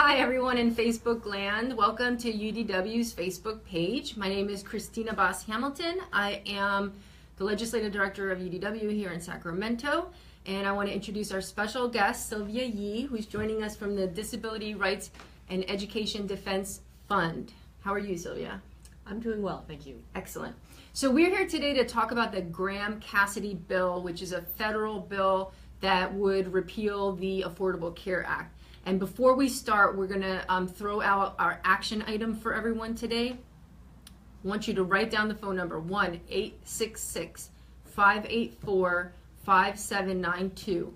Hi everyone in Facebook land. Welcome to UDW's Facebook page. My name is Christina Boss Hamilton. I am the Legislative Director of UDW here in Sacramento, and I want to introduce our special guest, Sylvia Yee, who's joining us from the Disability Rights and Education Defense Fund. How are you, Sylvia? I'm doing well, thank you. Excellent. So we're here today to talk about the Graham-Cassidy bill, which is a federal bill that would repeal the Affordable Care Act. And before we start, we're going to throw out our action item for everyone today. I want you to write down the phone number 1-866-584-5792.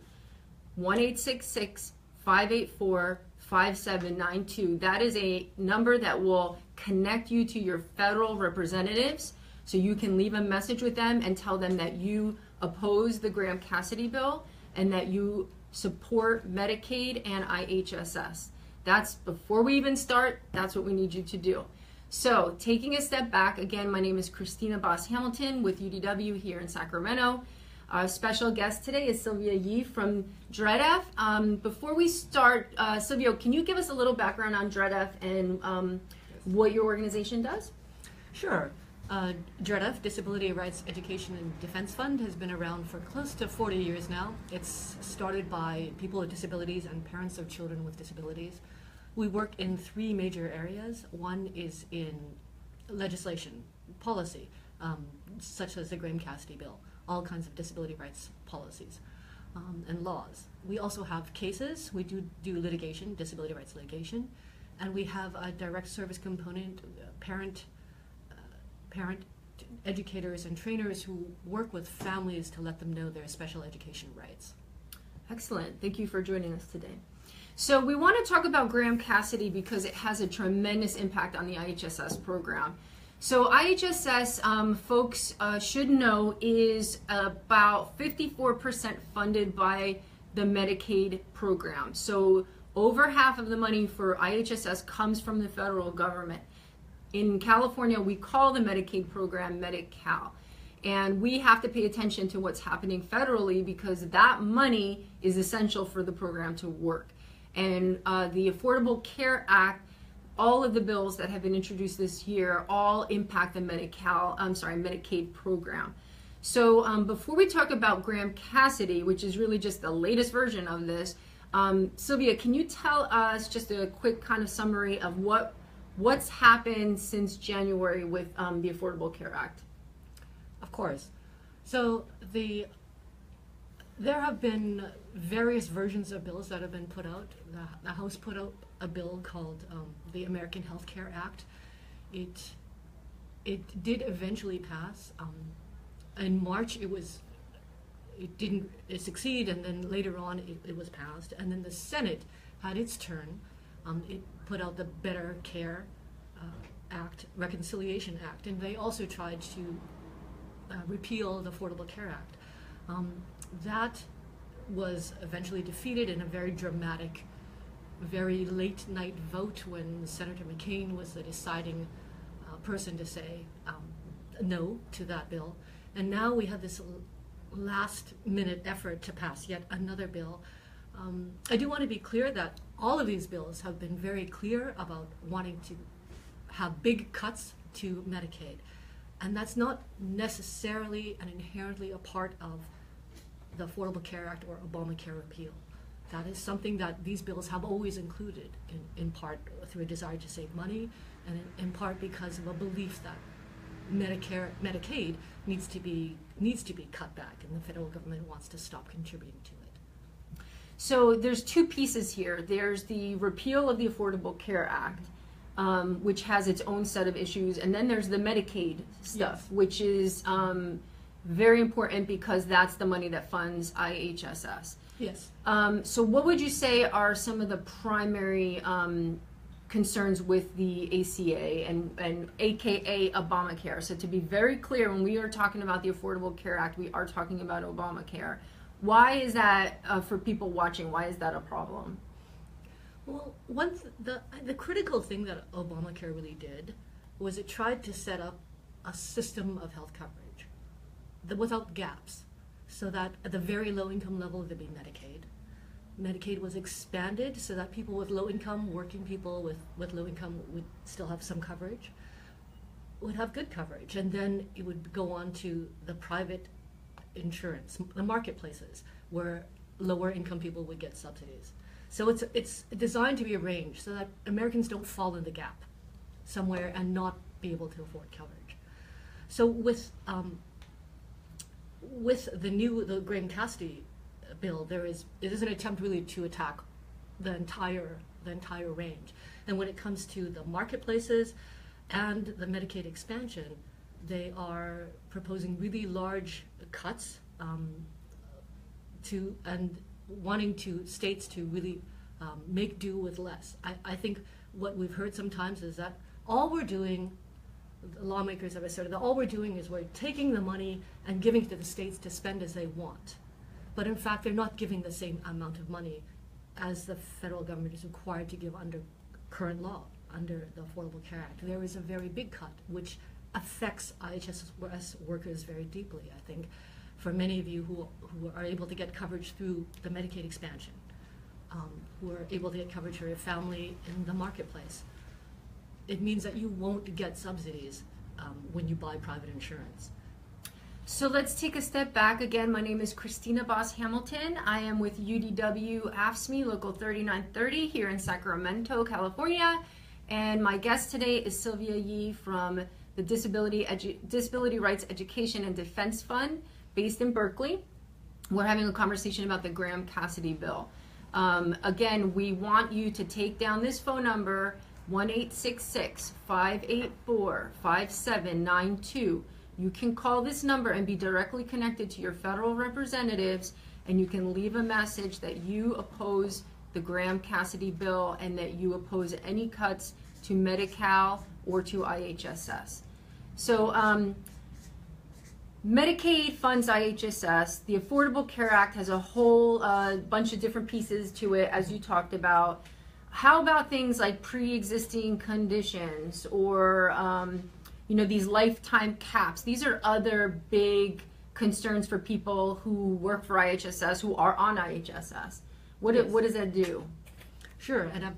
1-866-584-5792. That is a number that will connect you to your federal representatives, so you can leave a message with them and tell them that you oppose the Graham-Cassidy bill and that you support Medicaid and IHSS. That's before we even start, that's what we need you to do. So taking a step back, again, my name is Christina Boss Hamilton with UDW here in Sacramento. Our special guest today is Sylvia Yee from DREDF. Before we start, Sylvia, can you give us a little background on DREDF and what your organization does? Sure. DREDF, Disability Rights Education and Defense Fund, has been around for close to 40 years now. It's started by people with disabilities and parents of children with disabilities. We work in three major areas. One is in legislation, policy, such as the Graham-Cassidy bill, all kinds of disability rights policies and laws. We also have cases. We do litigation, disability rights litigation, and we have a direct service component, parent educators and trainers who work with families to let them know their special education rights. Excellent. Thank you for joining us today. So we want to talk about Graham-Cassidy because it has a tremendous impact on the IHSS program. So IHSS, folks should know, is about 54% funded by the Medicaid program. So over half of the money for IHSS comes from the federal government. In California, we call the Medicaid program Medi-Cal, and we have to pay attention to what's happening federally because that money is essential for the program to work. And the Affordable Care Act, all of the bills that have been introduced this year, all impact the Medicaid program. So before we talk about Graham-Cassidy, which is really just the latest version of this, Sylvia, can you tell us just a quick kind of summary of what's happened since January with the Affordable Care Act? Of course. So there have been various versions of bills that have been put out. The House put out a bill called the American Health Care Act. It did eventually pass. In March, it didn't succeed, and then later on it was passed. And then the Senate had its turn. It put out the Better Care Act, Reconciliation Act, and they also tried to repeal the Affordable Care Act. That was eventually defeated in a very dramatic, very late night vote when Senator McCain was the deciding person to say no to that bill. And now we have this last minute effort to pass yet another bill. I do want to be clear that all of these bills have been very clear about wanting to have big cuts to Medicaid. And that's not necessarily and inherently a part of the Affordable Care Act or Obamacare repeal. That is something that these bills have always included, in part through a desire to save money, and in part because of a belief that Medicaid needs to be cut back, and the federal government wants to stop contributing to it. So there's two pieces here. There's the repeal of the Affordable Care Act, which has its own set of issues, and then there's the Medicaid stuff, yes, which is very important because that's the money that funds IHSS. Yes. So what would you say are some of the primary concerns with the ACA and AKA Obamacare? So to be very clear, when we are talking about the Affordable Care Act, we are talking about Obamacare. Why is that, for people watching, why is that a problem? Well, the critical thing that Obamacare really did was it tried to set up a system of health coverage without gaps, so that at the very low income level there'd be Medicaid, Medicaid was expanded so that people with low income, working people with low income would still have some coverage, would have good coverage. And then it would go on to the private insurance, the marketplaces, where lower income people would get subsidies. So it's designed to be arranged so that Americans don't fall in the gap somewhere and not be able to afford coverage. So with the Graham-Cassidy bill, it is an attempt really to attack the entire range. And when it comes to the marketplaces and the Medicaid expansion, they are proposing really large cuts and wanting states to really make do with less. I think what we've heard sometimes is that all we're doing, the lawmakers have asserted that all we're doing is we're taking the money and giving it to the states to spend as they want. But in fact, they're not giving the same amount of money as the federal government is required to give under current law, under the Affordable Care Act. There is a very big cut, which affects IHSS workers very deeply, I think. For many of you who are able to get coverage through the Medicaid expansion, who are able to get coverage for your family in the marketplace, it means that you won't get subsidies when you buy private insurance. So let's take a step back again. My name is Christina Boss Hamilton. I am with UDW AFSCME Local 3930 here in Sacramento, California. And my guest today is Sylvia Yee from the Disability Rights Education and Defense Fund based in Berkeley. We're having a conversation about the Graham-Cassidy bill. Again, we want you to take down this phone number, 1-866-584-5792. You can call this number and be directly connected to your federal representatives, and you can leave a message that you oppose the Graham-Cassidy bill and that you oppose any cuts to Medi-Cal or to IHSS. So Medicaid funds IHSS. The Affordable Care Act has a whole bunch of different pieces to it, as you talked about. How about things like pre-existing conditions or these lifetime caps? These are other big concerns for people who work for IHSS, who are on IHSS. What does that do? Sure, and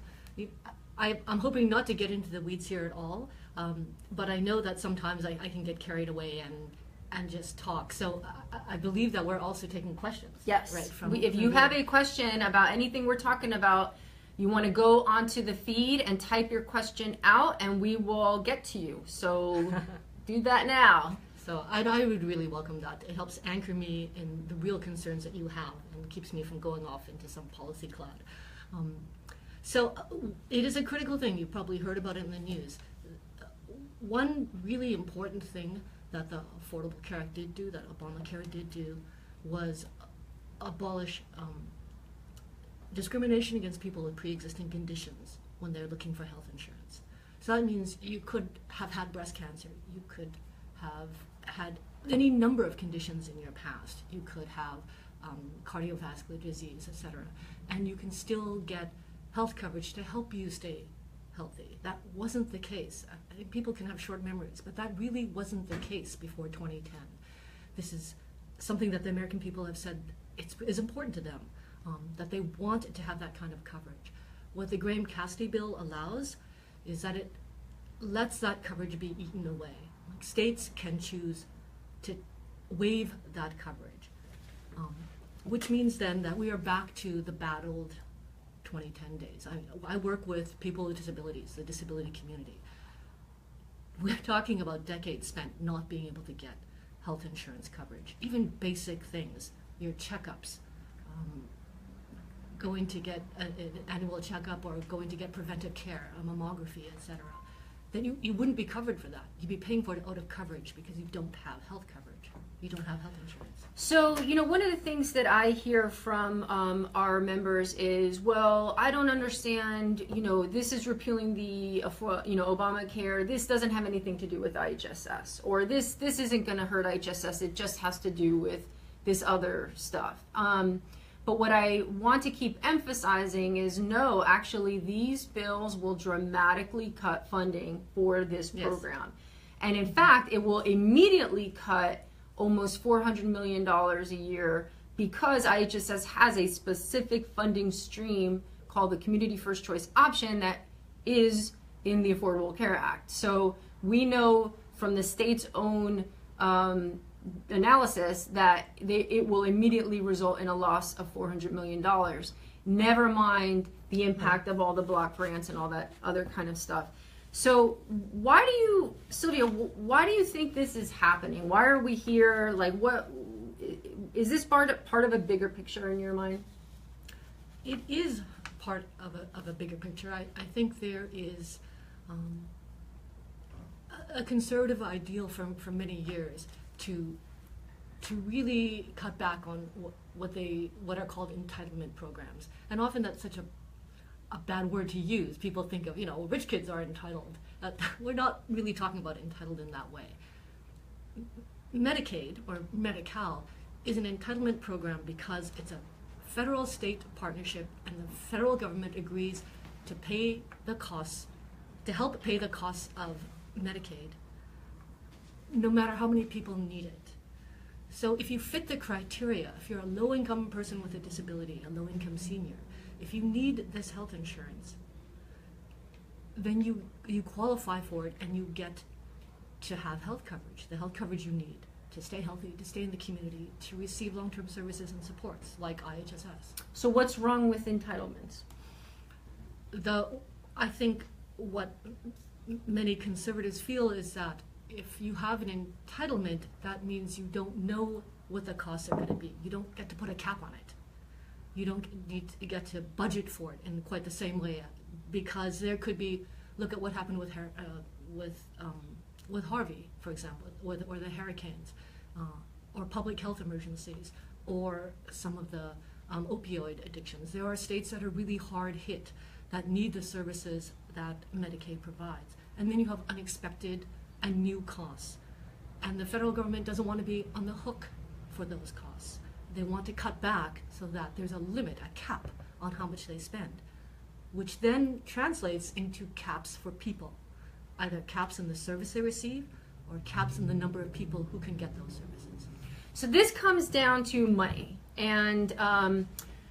I'm hoping not to get into the weeds here at all, but I know that sometimes I can get carried away and just talk. So I believe that we're also taking questions. Yes. Right. If you have a question about anything we're talking about, you want to go onto the feed and type your question out, and we will get to you. So do that now. So I would really welcome that. It helps anchor me in the real concerns that you have and keeps me from going off into some policy cloud. So it is a critical thing. You've probably heard about it in the news. One really important thing that the Affordable Care Act did do, that Obamacare did do, was abolish discrimination against people with pre-existing conditions when they're looking for health insurance. So that means you could have had breast cancer, you could have had any number of conditions in your past, you could have cardiovascular disease, etc., and you can still get health coverage to help you stay healthy. That wasn't the case. I think people can have short memories, but that really wasn't the case before 2010. This is something that the American people have said is important to them. That they want to have that kind of coverage. What the Graham-Cassidy bill allows is that it lets that coverage be eaten away. Like, states can choose to waive that coverage, which means then that we are back to the bad old 2010 days. I work with people with disabilities, the disability community. We're talking about decades spent not being able to get health insurance coverage, even basic things, your checkups, going to get an annual checkup or going to get preventive care, a mammography, etc. Then you wouldn't be covered for that. You'd be paying for it out of coverage because you don't have health coverage. You don't have health insurance. So, one of the things that I hear from our members is, well, I don't understand, this is repealing the, Obamacare. This doesn't have anything to do with IHSS. Or this isn't going to hurt IHSS. It just has to do with this other stuff. But what I want to keep emphasizing is, no, actually, these bills will dramatically cut funding for this program. And in fact, it will immediately cut almost $400 million a year because IHSS has a specific funding stream called the Community First Choice option that is in the Affordable Care Act. So we know from the state's own analysis that it will immediately result in a loss of $400 million. Never mind the impact of all the block grants and all that other kind of stuff. So why do you, Sylvia, why do you think this is happening? Why are we here? Like, what is this part of a bigger picture in your mind? It is part of a bigger picture. I think there is a conservative ideal for many years to really cut back on what are called entitlement programs, and often that's such a bad word to use. People think of, rich kids are entitled. We're not really talking about entitled in that way. Medicaid, or Medi-Cal, is an entitlement program because it's a federal-state partnership, and the federal government agrees to pay the costs, to help pay the costs of Medicaid, no matter how many people need it. So if you fit the criteria, if you're a low-income person with a disability, a low-income senior, if you need this health insurance, then you qualify for it and you get to have health coverage, the health coverage you need to stay healthy, to stay in the community, to receive long-term services and supports like IHSS. So what's wrong with entitlements? I think what many conservatives feel is that if you have an entitlement, that means you don't know what the costs are going to be. You don't get to put a cap on it. You don't need to get to budget for it in quite the same way, because there could be, look at what happened with Harvey, for example, or the hurricanes, or public health emergencies, or some of the opioid addictions. There are states that are really hard hit that need the services that Medicaid provides. And then you have unexpected and new costs. And the federal government doesn't want to be on the hook for those costs. They want to cut back so that there's a limit, a cap on how much they spend, which then translates into caps for people, either caps in the service they receive or caps in the number of people who can get those services. So this comes down to money. And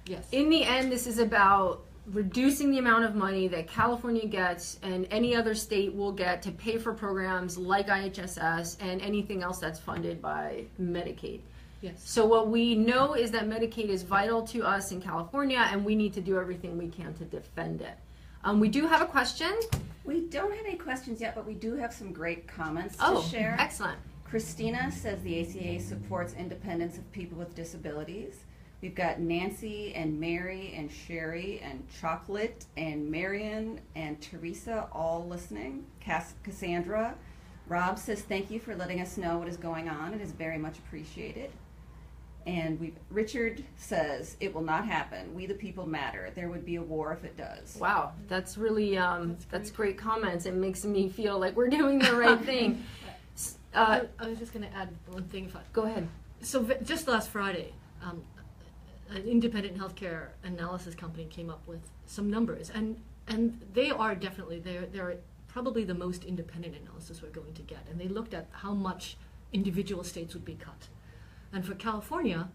yes, in the end, this is about reducing the amount of money that California gets and any other state will get to pay for programs like IHSS and anything else that's funded by Medicaid. yes. So what we know is that Medicaid is vital to us in California, and we need to do everything we can to defend it. We do have a question. We don't have any questions yet, but we do have some great comments Oh, to share. excellent. Christina says the ACA supports independence of people with disabilities. We've got Nancy and Mary and Sherry and Chocolate and Marion and Teresa all listening. Cassandra. Rob says thank you for letting us know what is going on. It is very much appreciated. And Richard says it will not happen. We the people matter. There would be a war if it does. Wow, that's really that's great comments. It makes me feel like we're doing the right thing. I was just going to add one thing. Go ahead. So just last Friday, an independent healthcare analysis company came up with some numbers, and they are definitely, they're probably the most independent analysis we're going to get, and they looked at how much individual states would be cut. And for California,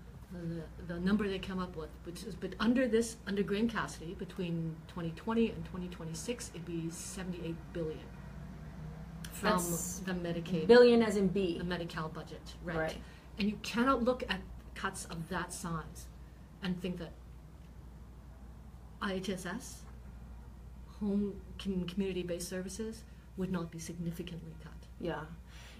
the number they came up with, which is under Graham-Cassidy, between 2020 and 2026, it'd be $78 billion from That's the Medicaid. Billion as in B. The Medi-Cal budget, right. Right. And you cannot look at cuts of that size and think that IHSS, home community-based services, would not be significantly cut. Yeah.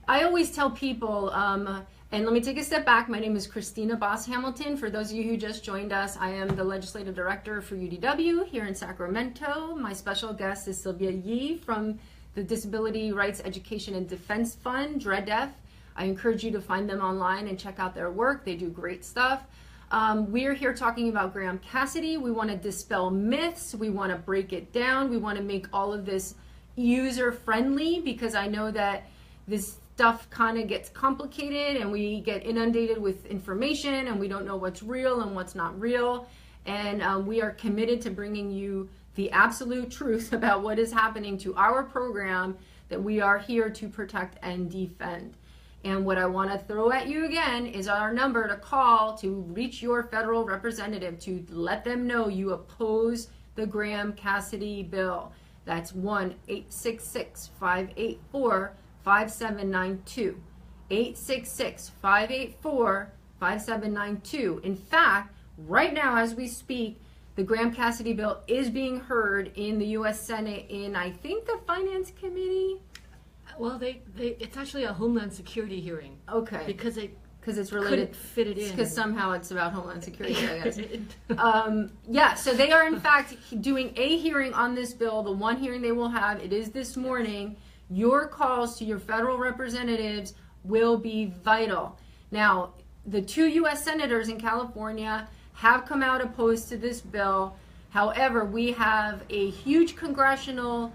I always tell people, and let me take a step back. My name is Christina Boss-Hamilton. For those of you who just joined us, I am the Legislative Director for UDW here in Sacramento. My special guest is Sylvia Yee from the Disability Rights Education and Defense Fund, DREDF. I encourage you to find them online and check out their work. They do great stuff. We're here talking about Graham-Cassidy. We want to dispel myths. We want to break it down. We want to make all of this user-friendly, because I know that this stuff kind of gets complicated and we get inundated with information and we don't know what's real and what's not real. And we are committed to bringing you the absolute truth about what is happening to our program that we are here to protect and defend. And what I want to throw at you again is our number to call to reach your federal representative to let them know you oppose the Graham-Cassidy bill. That's 1-866-584-5792. 866-584-5792. In fact, right now as we speak, the Graham-Cassidy bill is being heard in the U.S. Senate in, I think, the Finance Committee. Well, it's actually a Homeland Security hearing. Okay. Because it it's related. couldn't fit it in. Because somehow it's about Homeland Security, I guess. Yeah, so they are in fact doing a hearing on this bill. The one hearing they will have, it is this morning. Your calls to your federal representatives will be vital. Now, the 2 U.S. senators in California have come out opposed to this bill. However, we have a huge congressional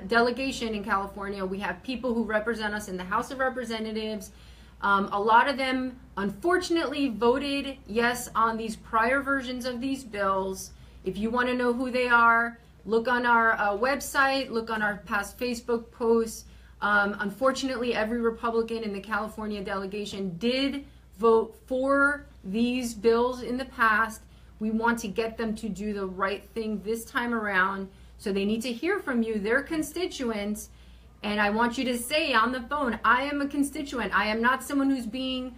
delegation in California. We have people who represent us in the House of Representatives. A lot of them, unfortunately, voted yes on these prior versions of these bills. If you want to know who they are, look on our website, look on our past Facebook posts. Unfortunately, every Republican in the California delegation did vote for these bills in the past. We want to get them to do the right thing this time around. So they need to hear from you, their constituents. And I want you to say on the phone, I am a constituent. I am not someone who's being,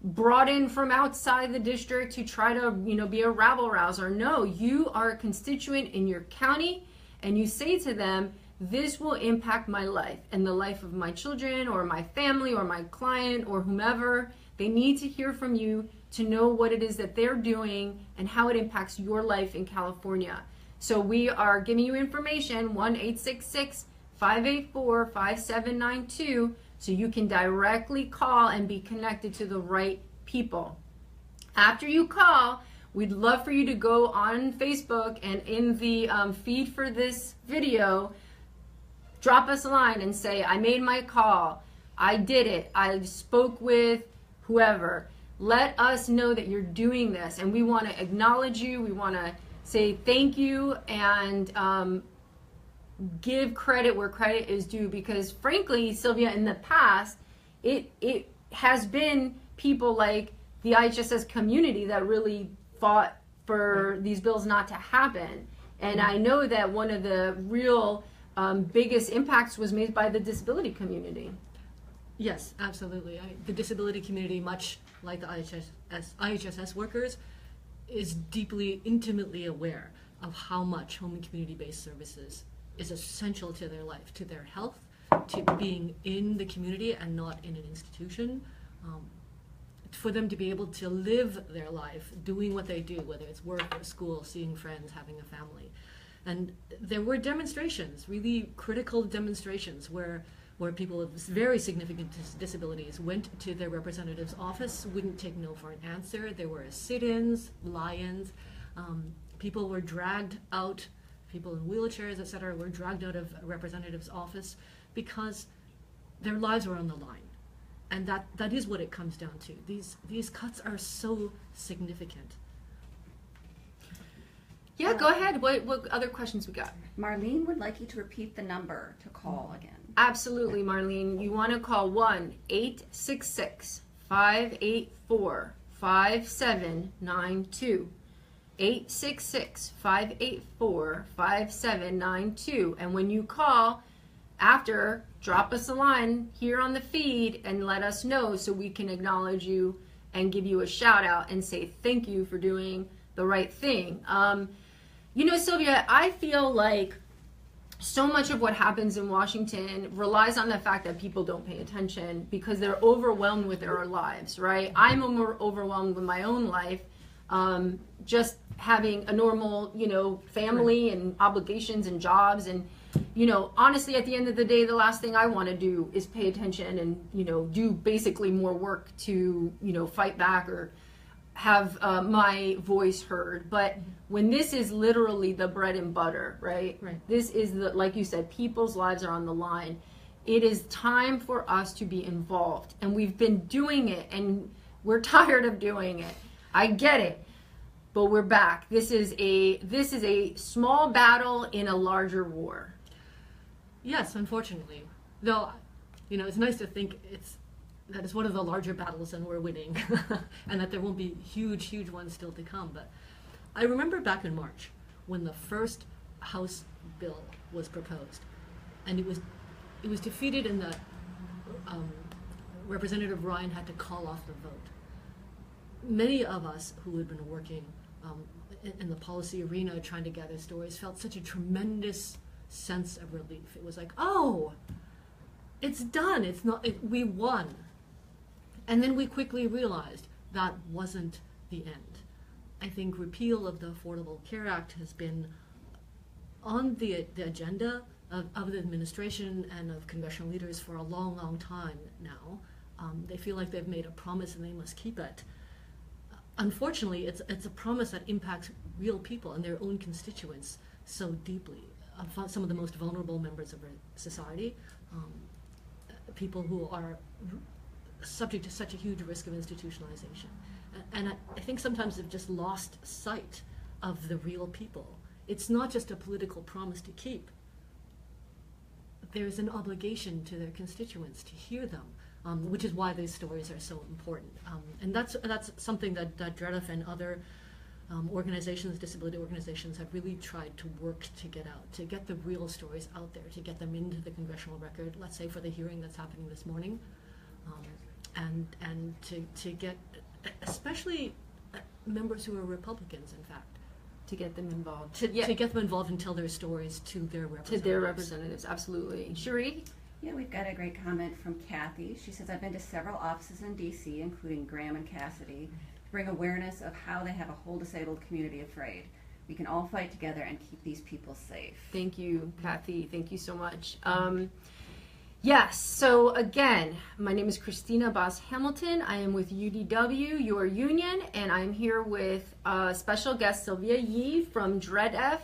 brought in from outside the district to try to, be a rabble rouser. No, you are a constituent in your county, and you say to them, this will impact my life and the life of my children or my family or my client or whomever. They need to hear from you to know what it is that they're doing and how it impacts your life in California. So we are giving you information, 1-866-584-5792, so you can directly call and be connected to the right people. After you call, we'd love for you to go on Facebook and in the feed for this video, drop us a line and say, I made my call, I did it, I spoke with whoever. Let us know that you're doing this, and we want to acknowledge you. We want to say thank you and give credit where credit is due, because frankly, Sylvia, in the past, it has been people like the IHSS community that really fought for these bills not to happen. And I know that one of the real biggest impacts was made by the disability community. Yes, absolutely. The disability community, much like the IHSS workers, is deeply, intimately aware of how much home and community-based services is essential to their life, to their health, to being in the community and not in an institution, for them to be able to live their life doing what they do, whether it's work or school, seeing friends, having a family. And there were demonstrations, really critical demonstrations, where people with very significant disabilities went to their representative's office, wouldn't take no for an answer. There were sit-ins, lie-ins. People were dragged out, people in wheelchairs, etc., were dragged out of a representative's office because their lives were on the line. And that is what it comes down to. These cuts are so significant. Yeah, go ahead. What other questions we got? Marlene would like you to repeat the number to call again. Absolutely, Marlene. You want to call 1-866-584-5792. 866-584-5792. And when you call, after, drop us a line here on the feed and let us know so we can acknowledge you and give you a shout out and say thank you for doing the right thing. Sylvia, I feel like so much of what happens in Washington relies on the fact that people don't pay attention because they're overwhelmed with their lives, right? I'm more overwhelmed with my own life, just having a normal, family and obligations and jobs. And, honestly, at the end of the day, the last thing I want to do is pay attention and, do basically more work to, fight back or have my voice heard. But when this is literally the bread and butter, right? This is like you said, people's lives are on the line. It is time for us to be involved, and we've been doing it, and we're tired of doing it. I get it, but we're back. This is a small battle in a larger war. Yes, unfortunately. Though it's nice to think that it's one of the larger battles and we're winning, and that there won't be huge ones still to come. But I remember back in March when the first House bill was proposed, and it was defeated in the Representative Ryan had to call off the vote. Many of us who had been working in the policy arena trying to gather stories felt such a tremendous sense of relief. It was like, oh, it's done. We won. And then we quickly realized that wasn't the end. I think repeal of the Affordable Care Act has been on the agenda of the administration and of congressional leaders for a long time now. They feel like they've made a promise and they must keep it. Unfortunately, it's a promise that impacts real people and their own constituents so deeply. Some of the most vulnerable members of our society, people who are subject to such a huge risk of institutionalization. And I think sometimes they've just lost sight of the real people. It's not just a political promise to keep. There's an obligation to their constituents to hear them, which is why these stories are so important. And that's something that DREDF and other organizations, disability organizations, have really tried to work to get out, to get the real stories out there, to get them into the congressional record, let's say for the hearing that's happening this morning, and to get especially members who are Republicans, in fact. To get them involved. To get them involved and tell their stories to their representatives. To their representatives, absolutely. Cherie? Yeah, we've got a great comment from Kathy. She says, I've been to several offices in D.C., including Graham-Cassidy, to bring awareness of how they have a whole disabled community afraid. We can all fight together and keep these people safe. Thank you, Kathy. Thank you so much. Yes, so again, my name is Christina Boss-Hamilton. I am with UDW, your union, and I'm here with special guest Sylvia Yee from DREDF,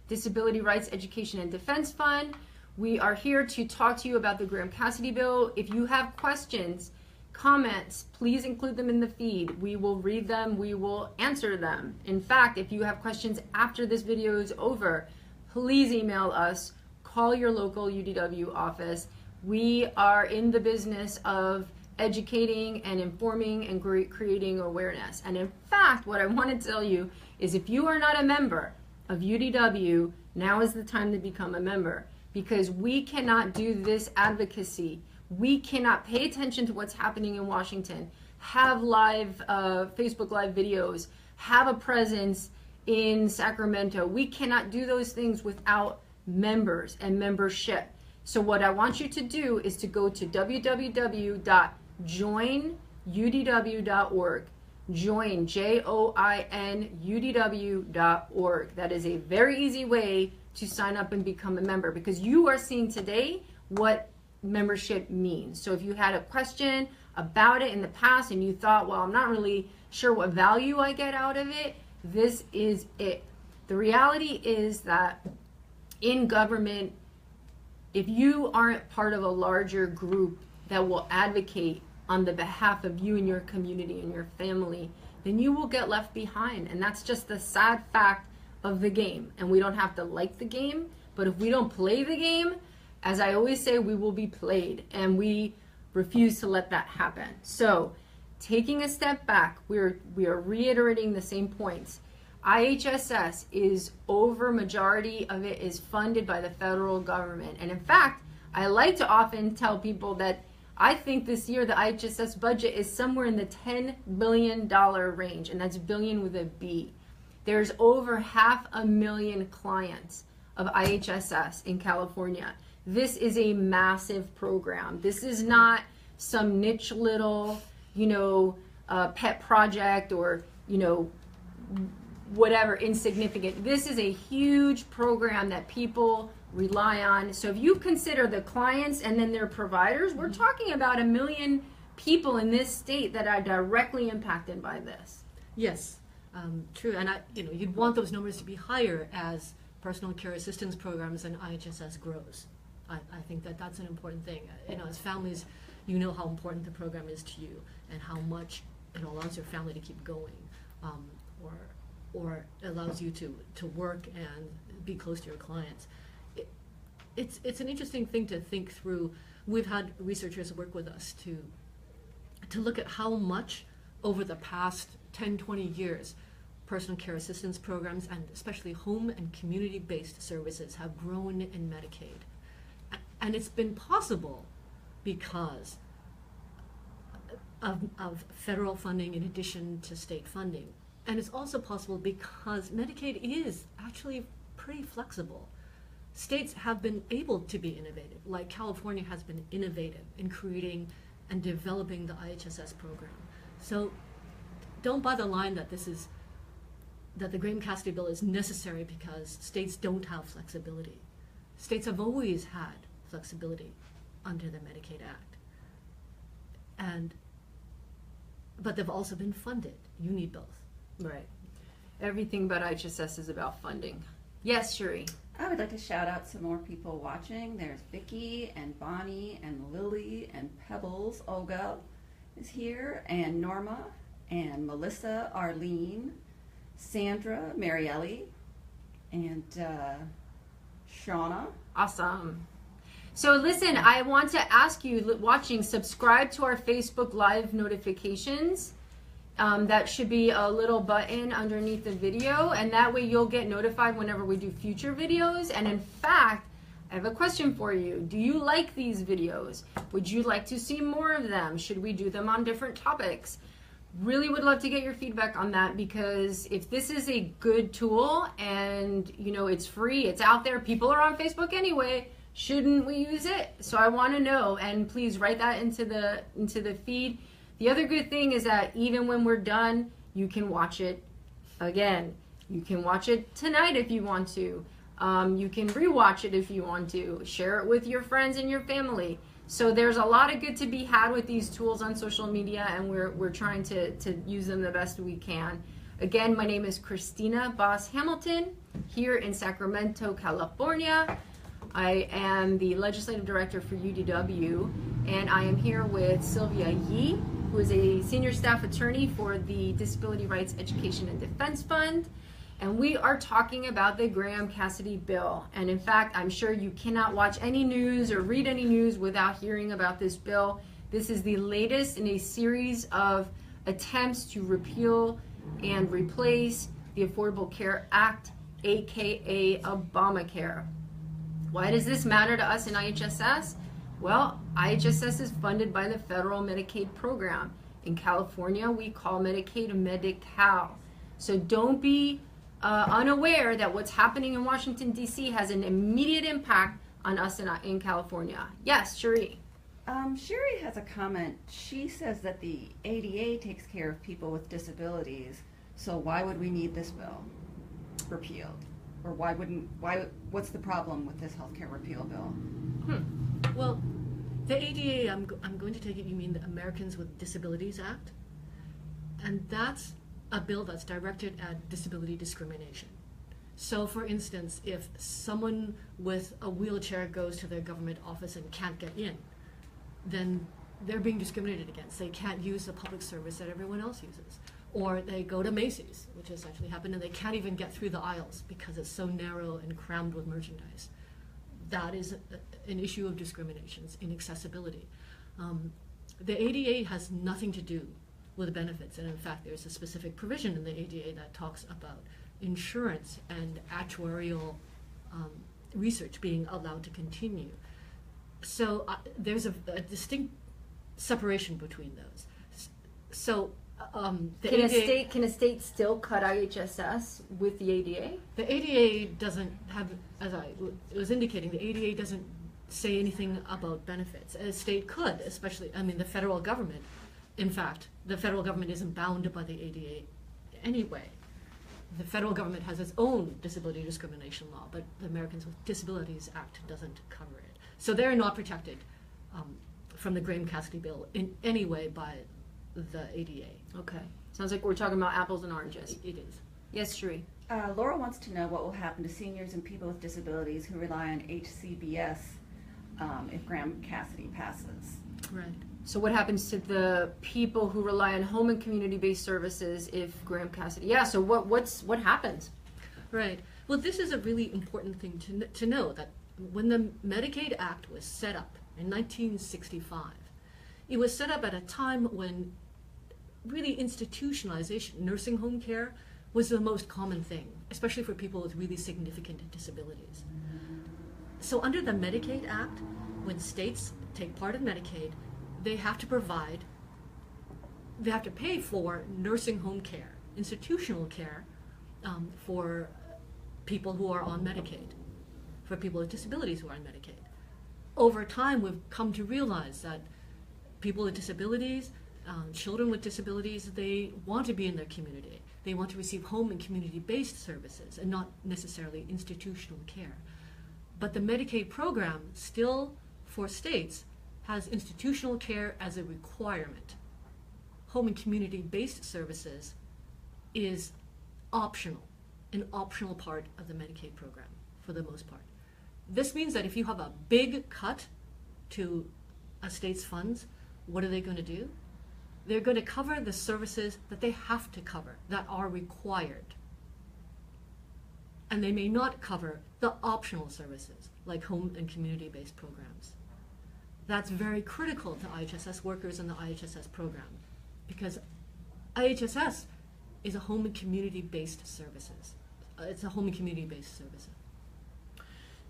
Disability Rights Education and Defense Fund. We are here to talk to you about the Graham-Cassidy bill. If you have questions, comments, please include them in the feed. We will read them, we will answer them. In fact, if you have questions after this video is over, please email us, call your local UDW office. We are in the business of educating and informing and creating awareness. And in fact, what I want to tell you is if you are not a member of UDW, now is the time to become a member, because we cannot do this advocacy. We cannot pay attention to what's happening in Washington, have live Facebook Live videos, have a presence in Sacramento. We cannot do those things without members and membership. So what I want you to do is to go to www.joinudw.org. Join, Join, UDW.org. That is a very easy way to sign up and become a member, because you are seeing today what membership means. So if you had a question about it in the past and you thought, well, I'm not really sure what value I get out of it, this is it. The reality is that in government, if you aren't part of a larger group that will advocate on the behalf of you and your community and your family, then you will get left behind. And that's just the sad fact of the game. And we don't have to like the game, but if we don't play the game, as I always say, we will be played, and we refuse to let that happen. So taking a step back, we are reiterating the same points. IHSS is majority of it is funded by the federal government. And in fact, I like to often tell people that I think this year the IHSS budget is somewhere in the $10 billion range, and that's billion with a B. There's over 500,000 clients of IHSS in California. This is a massive program. This is not some niche little, pet project or, whatever insignificant. This is a huge program that people rely on. So if you consider the clients and then their providers, we're talking about 1 million people in this state that are directly impacted by this. Yes, true. And you'd want those numbers to be higher as personal care assistance programs and IHSS grows. I think that's an important thing. As families, you know how important the program is to you and how much it allows your family to keep going, or allows you to work and be close to your clients. it's an interesting thing to think through. We've had researchers work with us to look at how much over the past 10, 20 years personal care assistance programs and especially home and community-based services have grown in Medicaid. And it's been possible because of federal funding in addition to state funding. And it's also possible because Medicaid is actually pretty flexible. States have been able to be innovative, like California has been innovative in creating and developing the IHSS program. So don't buy the line that the Graham-Cassidy bill is necessary because states don't have flexibility. States have always had flexibility under the Medicaid Act. But they've also been funded. You need both. Right. Everything about IHSS is about funding. Yes, Shuri. I would like to shout out some more people watching. There's Vicky and Bonnie and Lily and Pebbles. Olga is here, and Norma and Melissa, Arlene, Sandra, Marielle, and Shauna. Awesome. So listen, I want to ask you watching, subscribe to our Facebook Live notifications. That should be a little button underneath the video, and that way you'll get notified whenever we do future videos. And in fact, I have a question for you. Do you like these videos? Would you like to see more of them? Should we do them on different topics? Really would love to get your feedback on that, because if this is a good tool and it's free, it's out there, people are on Facebook anyway, shouldn't we use it? So I want to know, and please write that into the feed. The other good thing is that even when we're done, you can watch it again. You can watch it tonight if you want to. You can rewatch it if you want to. Share it with your friends and your family. So there's a lot of good to be had with these tools on social media, and we're trying to use them the best we can. Again, my name is Christina Boss Hamilton here in Sacramento, California. I am the Legislative Director for UDW, and I am here with Sylvia Yee, who is a Senior Staff Attorney for the Disability Rights Education and Defense Fund. And we are talking about the Graham-Cassidy bill. And in fact, I'm sure you cannot watch any news or read any news without hearing about this bill. This is the latest in a series of attempts to repeal and replace the Affordable Care Act, aka Obamacare. Why does this matter to us in IHSS? Well, IHSS is funded by the federal Medicaid program. In California, we call Medicaid Medi-Cal. So don't be unaware that what's happening in Washington, D.C. has an immediate impact on us in California. Yes, Cherie. Sherry has a comment. She says that the ADA takes care of people with disabilities, so why would we need this bill repealed? Or what's the problem with this healthcare repeal bill? Well, the ADA, I'm going to take it you mean the Americans with Disabilities Act, and that's a bill that's directed at disability discrimination. So for instance, if someone with a wheelchair goes to their government office and can't get in, then they're being discriminated against. They can't use the public service that everyone else uses. Or they go to Macy's, which has actually happened, and they can't even get through the aisles because it's so narrow and crammed with merchandise. That is an issue of discrimination in accessibility. The ADA has nothing to do with benefits, and in fact there's a specific provision in the ADA that talks about insurance and actuarial research being allowed to continue. So there's a distinct separation between those. So Can a state still cut IHSS with the ADA? The ADA doesn't have, as I was indicating, the ADA doesn't say anything about benefits. A state could, especially, the federal government. In fact, the federal government isn't bound by the ADA anyway. The federal government has its own disability discrimination law, but the Americans with Disabilities Act doesn't cover it. So they're not protected from the Graham-Cassidy bill in any way by the ADA. Okay. Sounds like we're talking about apples and oranges. It is. Yes, Cherie. Laura wants to know what will happen to seniors and people with disabilities who rely on HCBS if Graham-Cassidy passes. Right. So what happens to the people who rely on home and community-based services if Graham-Cassidy? Yeah. So what happens? Right. Well, this is a really important thing to know, that when the Medicaid Act was set up in 1965, it was set up at a time when really institutionalization, nursing home care, was the most common thing, especially for people with really significant disabilities. So under the Medicaid Act, when states take part in Medicaid, they have to pay for nursing home care, institutional care, for people who are on Medicaid, for people with disabilities who are on Medicaid. Over time, we've come to realize that people with disabilities, children with disabilities, they want to be in their community. They want to receive home and community-based services and not necessarily institutional care. But the Medicaid program still, for states, has institutional care as a requirement. Home and community-based services is optional, an optional part of the Medicaid program for the most part. This means that if you have a big cut to a state's funds, what are they going to do? They're going to cover the services that they have to cover, that are required. And they may not cover the optional services, like home and community-based programs. That's very critical to IHSS workers and the IHSS program, because IHSS is a home and community-based services. It's a home and community-based service.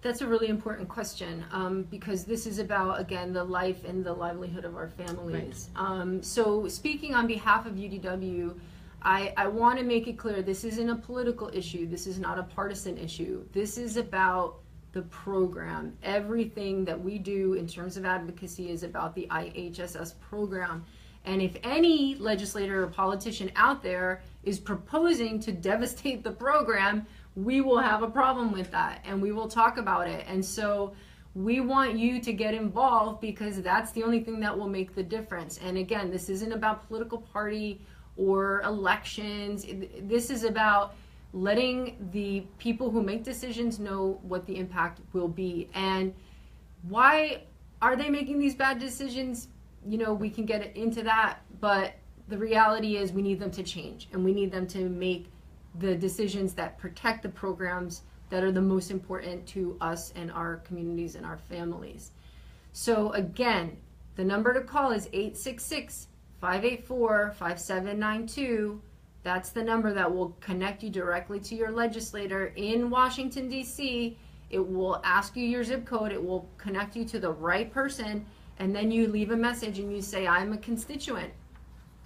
That's a really important question, because this is about, again, the life and the livelihood of our families. Right. So speaking on behalf of UDW, I want to make it clear this isn't a political issue. This is not a partisan issue. This is about the program. Everything that we do in terms of advocacy is about the IHSS program. And if any legislator or politician out there is proposing to devastate the program, we will have a problem with that, and we will talk about it. And so we want you to get involved, because that's the only thing that will make the difference. And again, this isn't about political party or elections. This is about letting the people who make decisions know what the impact will be. And why are they making these bad decisions? You know, we can get into that, but the reality is we need them to change, and we need them to make the decisions that protect the programs that are the most important to us and our communities and our families. So again, the number to call is 866-584-5792. That's the number that will connect you directly to your legislator in Washington, D.C. It will ask you your zip code. It will connect you to the right person. And then you leave a message and you say, I'm a constituent.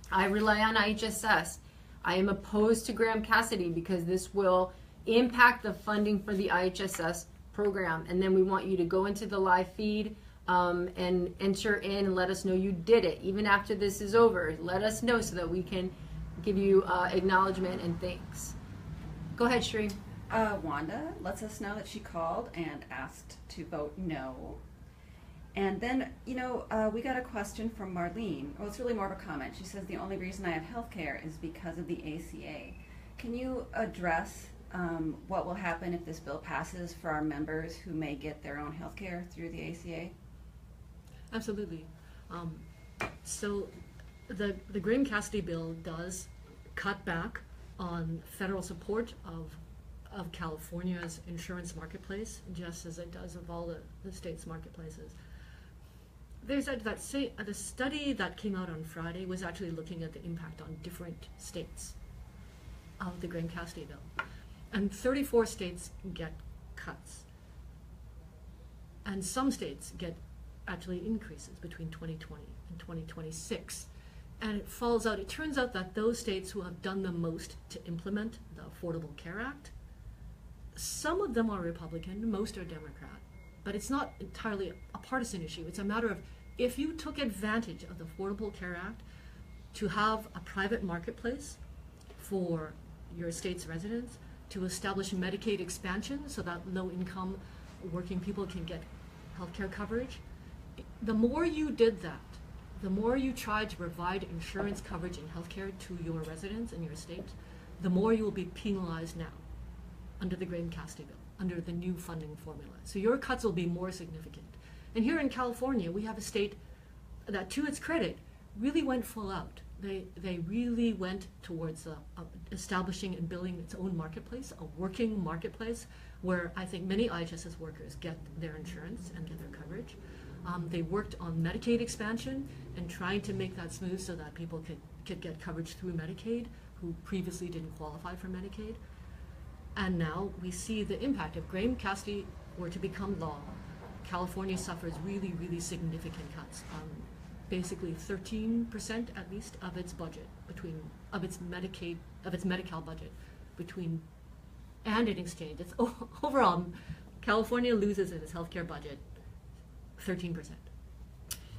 I rely on IHSS. I am opposed to Graham-Cassidy because this will impact the funding for the IHSS program. And then we want you to go into the live feed and enter in and let us know you did it. Even after this is over, let us know so that we can give you acknowledgement and thanks. Go ahead, Sheree. Wanda lets us know that she called and asked to vote no. And then, we got a question from Marlene. Well, it's really more of a comment. She says, the only reason I have health care is because of the ACA. Can you address what will happen if this bill passes for our members who may get their own health care through the ACA? Absolutely. So the Graham-Cassidy bill does cut back on federal support of California's insurance marketplace, just as it does of all the state's marketplaces. There's the study that came out on Friday was actually looking at the impact on different states of the Graham-Cassidy bill. And 34 states get cuts. And some states get actually increases between 2020 and 2026. And it turns out that those states who have done the most to implement the Affordable Care Act, some of them are Republican, most are Democrat. But it's not entirely a partisan issue. It's a matter of, if you took advantage of the Affordable Care Act to have a private marketplace for your state's residents, to establish Medicaid expansion so that low-income working people can get healthcare coverage, the more you did that, the more you tried to provide insurance coverage and healthcare to your residents in your state, the more you will be penalized now under the Graham-Cassidy bill, under the new funding formula. So your cuts will be more significant. And here in California, we have a state that, to its credit, really went full out. They really went towards establishing and building its own marketplace, a working marketplace where I think many IHSS workers get their insurance and get their coverage. They worked on Medicaid expansion and trying to make that smooth so that people could get coverage through Medicaid who previously didn't qualify for Medicaid. And now we see the impact. If Graham-Cassidy were to become law, California suffers really, really significant cuts. Basically 13% at least of its budget, of its Medi-Cal budget, and in exchange. It's overall, California loses in its healthcare budget 13%.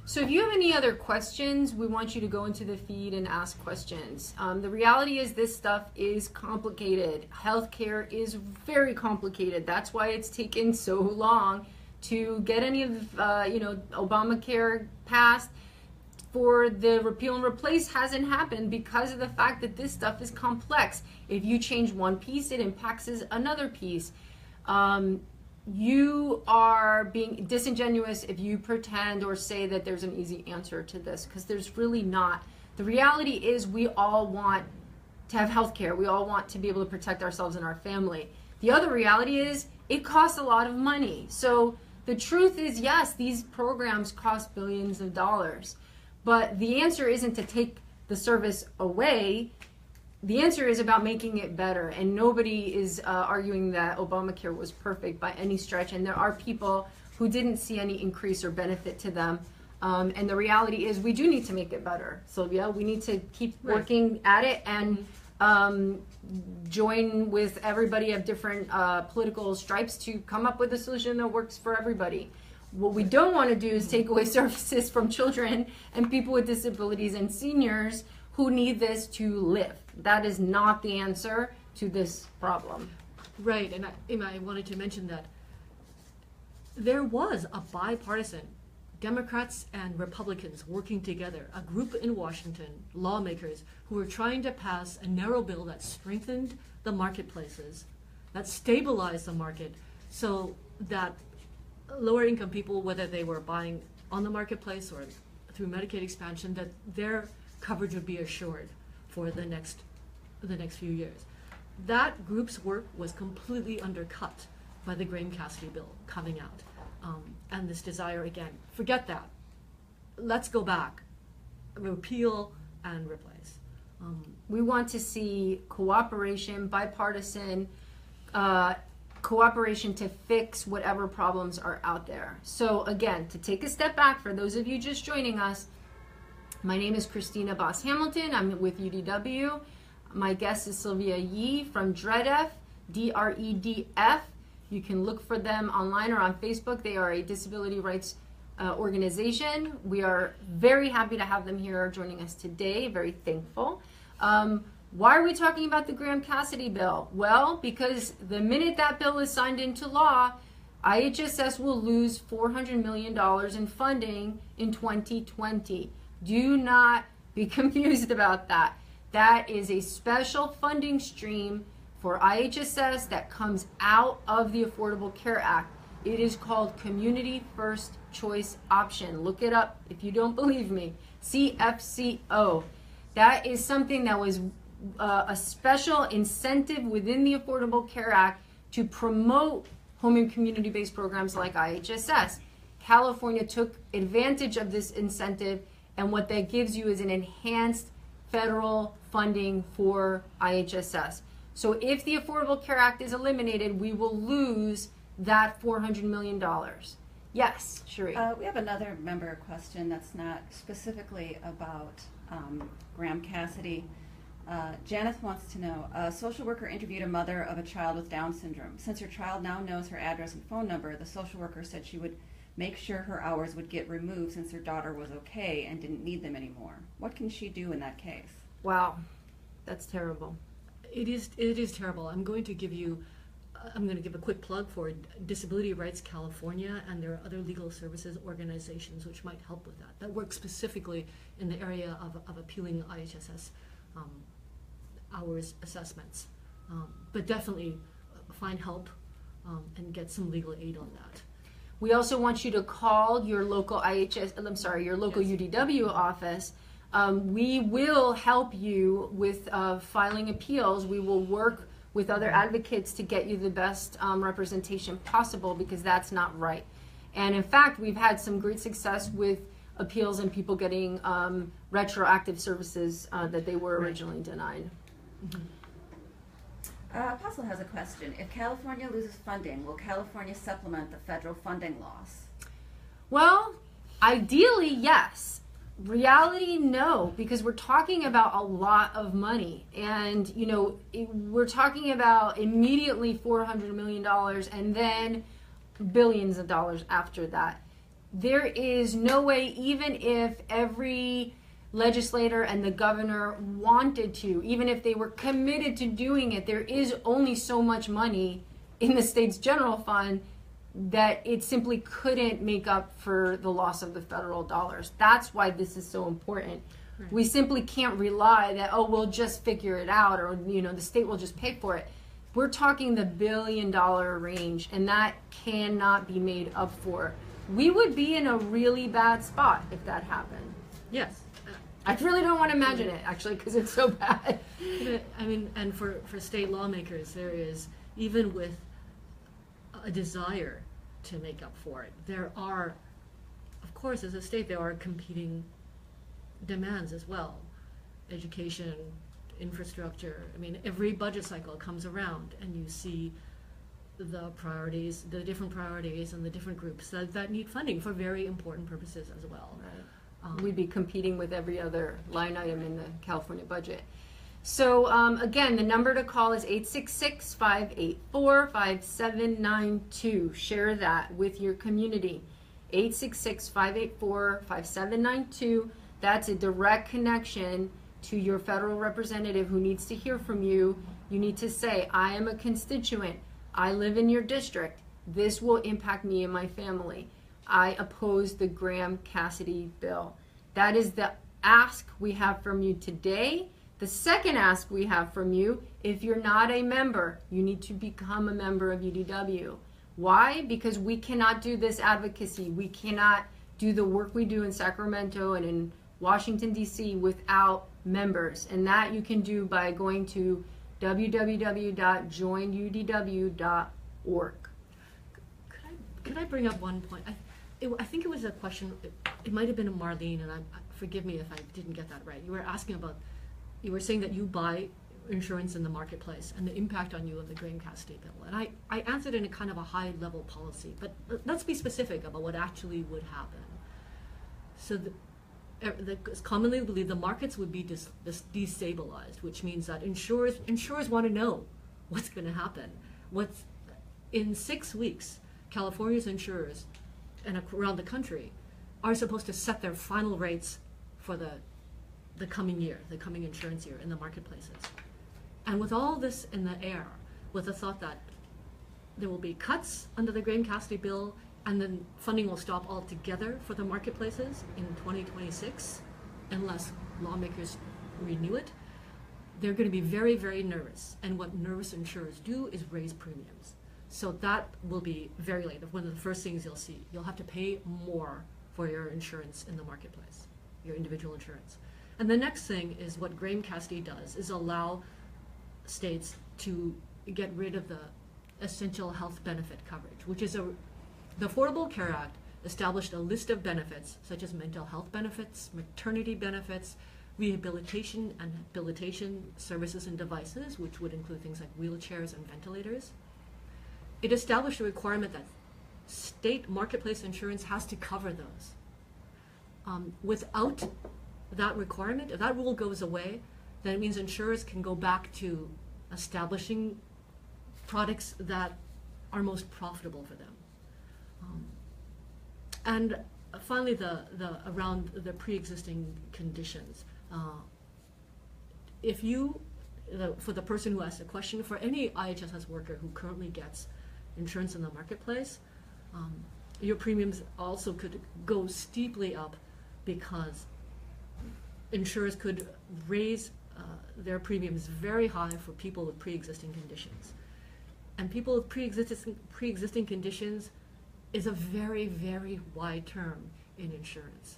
So if you have any other questions, we want you to go into the feed and ask questions. The reality is this stuff is complicated. Healthcare is very complicated. That's why it's taken so long to get any of Obamacare passed. For the repeal and replace hasn't happened because of the fact that this stuff is complex. If you change one piece, it impacts another piece. You are being disingenuous if you pretend or say that there's an easy answer to this, because there's really not. The reality is we all want to have health care. We all want to be able to protect ourselves and our family. The other reality is it costs a lot of money. So the truth is, yes, these programs cost billions of dollars, but the answer isn't to take the service away. The answer is about making it better, and nobody is arguing that Obamacare was perfect by any stretch, and there are people who didn't see any increase or benefit to them, and the reality is we do need to make it better, Sylvia. We need to keep working at it and join with everybody of different political stripes to come up with a solution that works for everybody. What we don't want to do is take away services from children and people with disabilities and seniors who need this to live. That is not the answer to this problem. Right, and I wanted to mention that there was a bipartisan, Democrats and Republicans working together, a group in Washington, lawmakers, who were trying to pass a narrow bill that strengthened the marketplaces, that stabilized the market, so that lower income people, whether they were buying on the marketplace or through Medicaid expansion, that their coverage would be assured for the next few years. That group's work was completely undercut by the Graham-Cassidy bill coming out. And this desire, again, forget that. Let's go back, repeal and replace. We want to see cooperation, bipartisan cooperation to fix whatever problems are out there. So again, to take a step back, for those of you just joining us, my name is Christina Boss Hamilton. I'm with UDW. My guest is Sylvia Yee from DREDF, DREDF. You can look for them online or on Facebook. They are a disability rights organization. We are very happy to have them here joining us today, very thankful. Why are we talking about the Graham-Cassidy bill? Well, because the minute that bill is signed into law, IHSS will lose $400 million in funding in 2020. Do not be confused about that. That is a special funding stream for IHSS that comes out of the Affordable Care Act. It is called Community First Choice Option. Look it up if you don't believe me. CFCO. That is something that was a special incentive within the Affordable Care Act to promote home and community-based programs like IHSS. California took advantage of this incentive, and what that gives you is an enhanced federal funding for IHSS. So if the Affordable Care Act is eliminated, we will lose that $400 million. Yes, Cherie. We have another member question that's not specifically about Graham-Cassidy. Janeth wants to know, a social worker interviewed a mother of a child with Down syndrome. Since her child now knows her address and phone number, the social worker said she would make sure her hours would get removed since her daughter was okay and didn't need them anymore. What can she do in that case? Wow, that's terrible. It is terrible. I'm going to give a quick plug for Disability Rights California, and there are other legal services organizations which might help with that work specifically in the area of appealing IHSS hours assessments. But definitely find help and get some legal aid on that. We also want you to call your local your local UDW office. We will help you with filing appeals. We will work with other advocates to get you the best representation possible, because that's not right. And in fact, we've had some great success with appeals and people getting retroactive services that they were originally denied. Apostle has a question. If California loses funding, will California supplement the federal funding loss? Well, ideally, yes. Reality, no, because we're talking about a lot of money. And, you know, we're talking about immediately $400 million and then billions of dollars after that. There is no way, even if every legislator and the governor wanted to, even if they were committed to doing it, there is only so much money in the state's general fund that it simply couldn't make up for the loss of the federal dollars. That's why this is so important. Right. We simply can't rely that, oh, we'll just figure it out, or, you know, the state will just pay for it. We're talking the $1 billion range, and that cannot be made up for. We would be in a really bad spot if that happened. Yes. I really don't want to imagine it, actually, because it's so bad. I mean, and for state lawmakers, there is, even with a desire to make up for it, there are, of course, as a state, there are competing demands as well. Education, infrastructure. I mean, every budget cycle comes around and you see the priorities, the different priorities and the different groups that need funding for very important purposes as well. Right. We'd be competing with every other line item in the California budget. So again, the number to call is 866-584-5792. Share that with your community. 866-584-5792. That's a direct connection to your federal representative who needs to hear from you. You need to say, I am a constituent. I live in your district. This will impact me and my family. I oppose the Graham-Cassidy bill. That is the ask we have from you today. The second ask we have from you, if you're not a member, you need to become a member of UDW. Why? Because we cannot do this advocacy. We cannot do the work we do in Sacramento and in Washington, D.C. without members. And that you can do by going to www.joinudw.org. Could I bring up one point? I think it was a question, it might have been a Marlene, and forgive me if I didn't get that right. You were asking about, you were saying that you buy insurance in the marketplace and the impact on you of the Graham-Cassidy bill. And I answered in a kind of a high-level policy, but let's be specific about what actually would happen. So it's commonly believed the markets would be destabilized, which means that insurers want to know what's going to happen. In 6 weeks, California's insurers and around the country are supposed to set their final rates for the coming year, the coming insurance year in the marketplaces. And with all this in the air, with the thought that there will be cuts under the Graham-Cassidy bill, and then funding will stop altogether for the marketplaces in 2026, unless lawmakers renew it, they're going to be very, very nervous. And what nervous insurers do is raise premiums. So that will be very late. One of the first things you'll see. You'll have to pay more for your insurance in the marketplace, your individual insurance. And the next thing is what Graham-Cassidy does is allow states to get rid of the essential health benefit coverage, which is the Affordable Care Act established a list of benefits such as mental health benefits, maternity benefits, rehabilitation and habilitation services and devices, which would include things like wheelchairs and ventilators. It established a requirement that state marketplace insurance has to cover those. Without that requirement, if that rule goes away, then it means insurers can go back to establishing products that are most profitable for them. And finally, around the pre-existing conditions. For the person who asked the question, for any IHSS worker who currently gets insurance in the marketplace, your premiums also could go steeply up because insurers could raise their premiums very high for people with pre-existing conditions. And people with pre-existing conditions is a very, very wide term in insurance.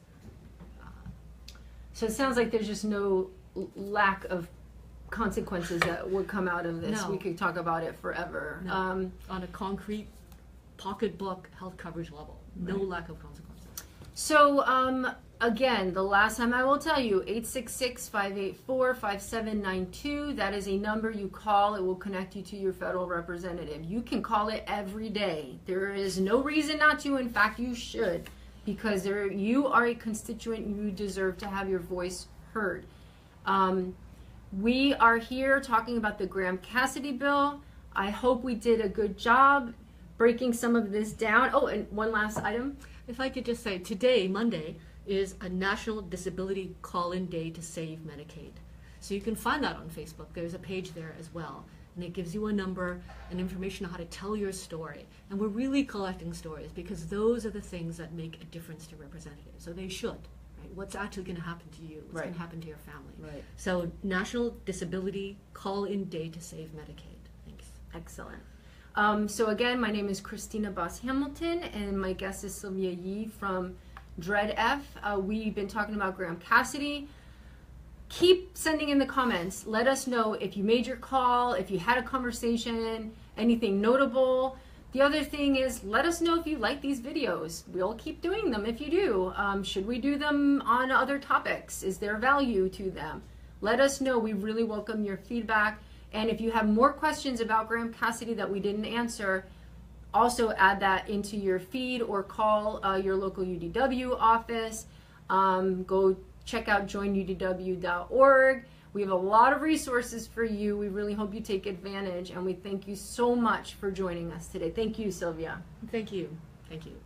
So it sounds like there's just no lack of consequences that would come out of this. No. We could talk about it forever. No. On a concrete pocketbook health coverage level. No lack of consequences. So, again, the last time I will tell you, 866-584-5792. That is a number you call. It will connect you to your federal representative. You can call it every day. There is no reason not to. In fact, you should, because you are a constituent. You deserve to have your voice heard. We are here talking about the Graham-Cassidy bill. I hope we did a good job breaking some of this down. Oh, and one last item. If I could just say, today, Monday, is a National Disability Call-In Day to Save Medicaid. So you can find that on Facebook. There's a page there as well. And it gives you a number and information on how to tell your story. And we're really collecting stories because those are the things that make a difference to representatives. So they should. Right? What's actually going to happen to you? What's going to happen to your family? Right. So National Disability Call-In Day to Save Medicaid. Thanks. Excellent. So again, my name is Christina Boss-Hamilton, and my guest is Sylvia Yee from DREDF. We've been talking about Graham-Cassidy. Keep sending in the comments. Let us know if you made your call, if you had a conversation, anything notable. The other thing is, let us know if you like these videos. We'll keep doing them if you do. Should we do them on other topics? Is there value to them? Let us know. We really welcome your feedback. And if you have more questions about Graham-Cassidy that we didn't answer, also add that into your feed or call your local UDW office. Go check out joinudw.org. We have a lot of resources for you. We really hope you take advantage, and we thank you so much for joining us today. Thank you, Sylvia. Thank you. Thank you.